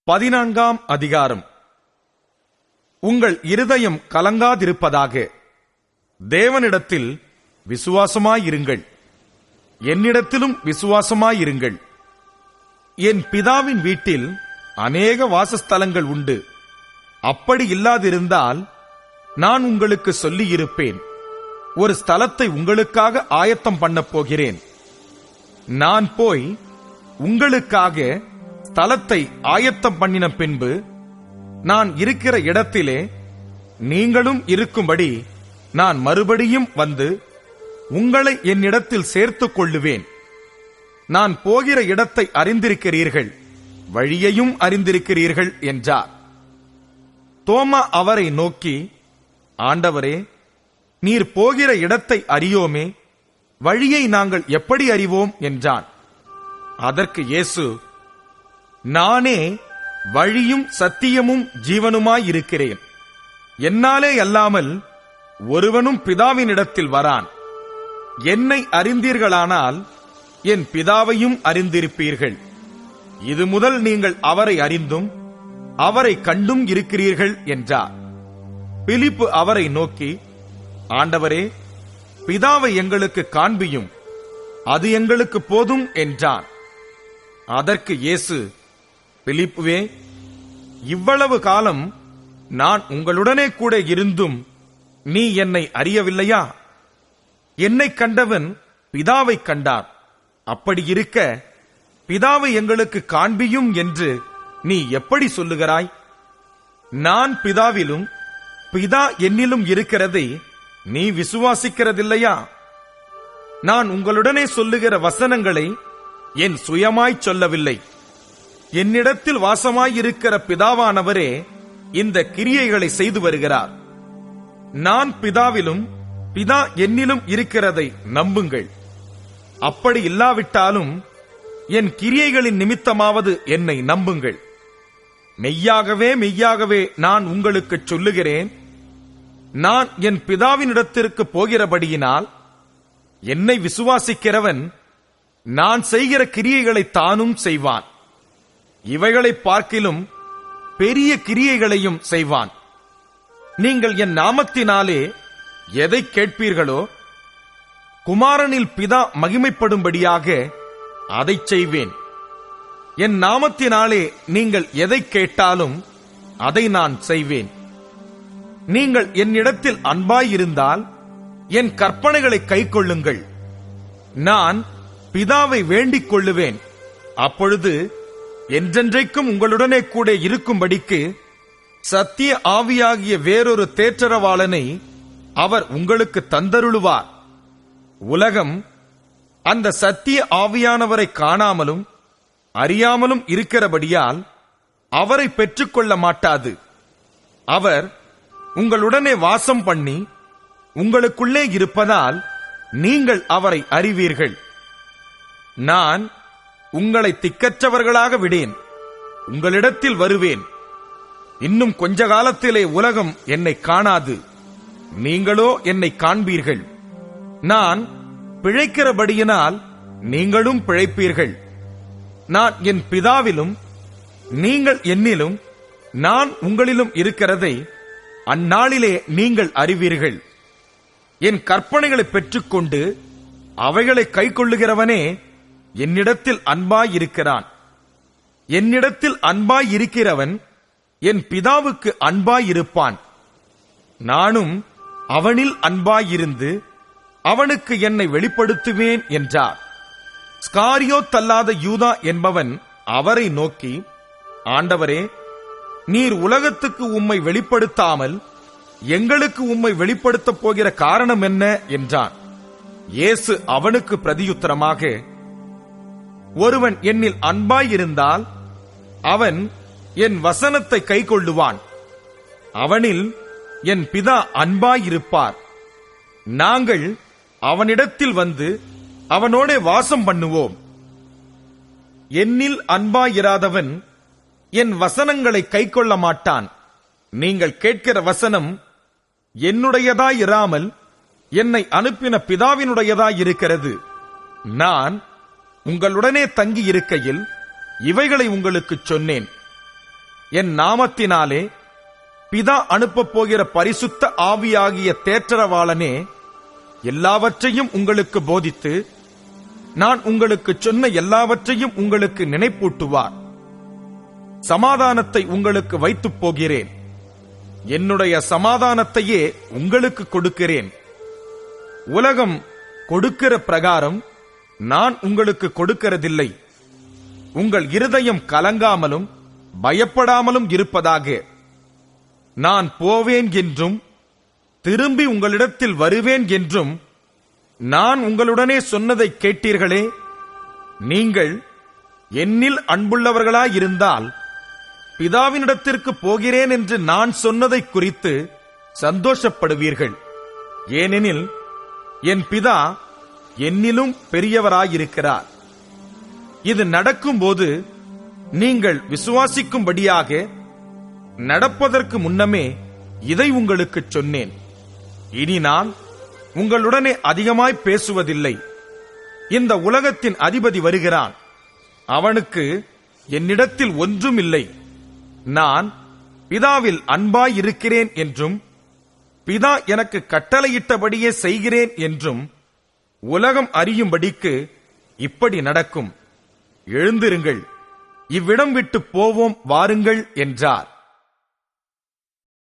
14ஆம் அதிகாரம். உங்கள் இருதயம் கலங்காதிருப்பதாக. தேவனிடத்தில் விசுவாசமாயிருங்கள், என்னிடத்திலும் விசுவாசமாயிருங்கள். என் பிதாவின் வீட்டில் அநேக வாசஸ்தலங்கள் உண்டு. அப்படி இல்லாதிருந்தால் நான் உங்களுக்கு சொல்லியிருப்பேன். ஒரு ஸ்தலத்தை உங்களுக்காக ஆயத்தம் பண்ணப் போகிறேன். நான் போய் உங்களுக்காக ஸ்தலத்தை ஆயத்தம் பண்ணின பின்பு நான் இருக்கிற இடத்திலே நீங்களும் இருக்கும்படி நான் மறுபடியும் வந்து உங்களை என்னிடத்தில் சேர்த்துக் கொள்ளுவேன். நான் போகிற இடத்தை அறிந்திருக்கிறீர்கள், வழியையும் அறிந்திருக்கிறீர்கள் என்றார். தோமா அவரை நோக்கி, ஆண்டவரே, நீர் போகிற இடத்தை அறியோமே, வழியை நாங்கள் எப்படி அறிவோம் என்றான். அதற்கு இயேசு, நானே வழியும் சத்தியமும் ஜீவனுமாயிருக்கிறேன். என்னாலே அல்லாமல் ஒருவனும் பிதாவினிடத்தில் வரான். என்னை அறிந்தீர்களானால் என் பிதாவையும் அறிந்திருப்பீர்கள். இது முதல் நீங்கள் அவரை அறிந்தும் அவரை கண்டும் இருக்கிறீர்கள் என்றார். பிலிப்பு அவரை நோக்கி, ஆண்டவரே, பிதாவை எங்களுக்கு காண்பியும், அது எங்களுக்கு போதும் என்றான். அதற்கு இயேசு, பிலிப்புவே, இவ்வளவு காலம் நான் உங்களுடனே கூட இருந்தும் நீ என்னை அறியவில்லையா? என்னை கண்டவன் பிதாவை கண்டார். அப்படி இருக்க பிதாவை எங்களுக்கு காண்பியும் என்று நீ எப்படி சொல்லுகிறாய்? நான் பிதாவிலும் பிதா என்னிலும் இருக்கிறதை நீ விசுவாசிக்கிறதில்லையா? நான் உங்களுடனே சொல்லுகிற வசனங்களை என் சுயமாய் சொல்லவில்லை. என்னிடத்தில் வாசமாயிருக்கிற பிதாவானவரே இந்த கிரியைகளை செய்து வருகிறார். நான் பிதாவிலும் பிதா என்னிலும் இருக்கிறதை நம்புங்கள். அப்படி இல்லாவிட்டாலும் என் கிரியைகளின் நிமித்தமாவது என்னை நம்புங்கள். மெய்யாகவே மெய்யாகவே நான் உங்களுக்கு சொல்லுகிறேன், நான் என் பிதாவினிடத்திற்கு போகிறபடியினால் என்னை விசுவாசிக்கிறவன் நான் செய்கிற கிரியைகளை தானும் செய்வான். இவைகளை பார்க்கிலும் பெரிய கிரியைகளையும் செய்வான். நீங்கள் என் நாமத்தினாலே எதை கேட்பீர்களோ குமாரனில் பிதா மகிமைப்படும்படியாக அதை செய்வேன். என் நாமத்தினாலே நீங்கள் எதை கேட்டாலும் அதை நான் செய்வேன். நீங்கள் என்னிடத்தில் அன்பாயிருந்தால் என் கற்பனைகளை கைக்கொள்ளுங்கள். நான் பிதாவை வேண்டிக் கொள்ளுவேன். அப்பொழுது என்றென்றைக்கும் உங்களுடனே கூட இருக்கும்படிக்கு சத்திய ஆவியாகிய வேறொரு தேற்றரவாளனை அவர் உங்களுக்கு தந்தருளுவார். உலகம் அந்த சத்திய ஆவியானவரை காணாமலும் அறியாமலும் இருக்கிறபடியால் அவரை பெற்றுக்கொள்ள மாட்டாது. அவர் உங்களுடனே வாசம் பண்ணி உங்களுக்குள்ளே இருப்பதால் நீங்கள் அவரை அறிவீர்கள். நான் உங்களை திக்கற்றவர்களாக விடேன், உங்களிடத்தில் வருவேன். இன்னும் கொஞ்ச காலத்திலே உலகம் என்னை காணாது, நீங்களோ என்னை காண்பீர்கள். நான் பிழைக்கிறபடியினால் நீங்களும் பிழைப்பீர்கள். நான் என் பிதாவிலும் நீங்கள் என்னிலும் நான் உங்களிலும் இருக்கிறதை அந்நாளிலே நீங்கள் அறிவீர்கள். என் கற்பனைகளை பெற்றுக்கொண்டு அவைகளை கைக்கொள்ளுகிறவனே என்னிடத்தில் அன்பாயிருக்கிறான். என்னிடத்தில் அன்பாயிருக்கிறவன் என் பிதாவுக்கு அன்பாயிருப்பான். நானும் அவனில் அன்பாயிருந்து அவனுக்கு என்னை வெளிப்படுத்துவேன் என்றார். ஸ்காரியோத்தல்லாத யூதா என்பவன் அவரை நோக்கி, ஆண்டவரே, நீர் உலகத்துக்கு உம்மை வெளிப்படுத்தாமல் எங்களுக்கு உம்மை வெளிப்படுத்தப் போகிற காரணம் என்ன என்றான். இயேசு அவனுக்கு பிரதியுத்தரமாக, ஒருவன் என்னில் அன்பாயிருந்தால் அவன் என் வசனத்தை கைக்கொள்ளுவான். அவனில் என் பிதா அன்பாயிருப்பார். நாங்கள் அவனிடத்தில் வந்து அவனோடே வாசம் பண்ணுவோம். என்னில் அன்பாயிராதவன் என் வசனங்களை கைக்கொள்ள மாட்டான். நீங்கள் கேட்கிற வசனம் என்னுடையதாயிராமல் என்னை அனுப்பின பிதாவினுடையதாயிருக்கிறது. நான் உங்களுடனே தங்கி இருக்கையில் இவைகளை உங்களுக்கு சொன்னேன். என் நாமத்தினாலே பிதா அனுப்பப் போகிற பரிசுத்த ஆவியாகிய தேற்றரவாளனே எல்லாவற்றையும் உங்களுக்கு போதித்து, நான் உங்களுக்கு சொன்ன எல்லாவற்றையும் உங்களுக்கு நினைப்பூட்டுவார். சமாதானத்தை உங்களுக்கு வைத்துப் போகிறேன், என்னுடைய சமாதானத்தையே உங்களுக்கு கொடுக்கிறேன். உலகம் கொடுக்கிற பிரகாரம் நான் உங்களுக்கு கொடுக்கிறதில்லை. உங்கள் இருதயம் கலங்காமலும் பயப்படாமலும் இருப்பதாக. நான் போவேன் என்றும் திரும்பி உங்களிடத்தில் வருவேன் என்றும் நான் உங்களுடனே சொன்னதை கேட்டீர்களே. நீங்கள் என்னில் அன்புள்ளவர்களாயிருந்தால் பிதாவினிடத்திற்கு போகிறேன் என்று நான் சொன்னதை குறித்து சந்தோஷப்படுவீர்கள். ஏனெனில் என் பிதா என்னிலும் பெரியவராயிருக்கிறார். இது நடக்கும்போது நீங்கள் விசுவாசிக்கும்படியாக நடப்பதற்கு முன்னமே இதை உங்களுக்கு சொன்னேன். இனி நான் உங்களுடனே அதிகமாய் பேசுவதில்லை. இந்த உலகத்தின் அதிபதி வருகிறான். அவனுக்கு என்னிடத்தில் ஒன்றும் இல்லை. நான் பிதாவில் அன்பாய் இருக்கிறேன் என்றும் பிதா எனக்கு கட்டளையிட்டபடியே செய்கிறேன் என்றும் உலகம் அறியும்படிக்கு இப்படி நடக்கும். எழுந்திருங்கள், இவ்விடம் விட்டு போவோம் வாருங்கள் என்றார்.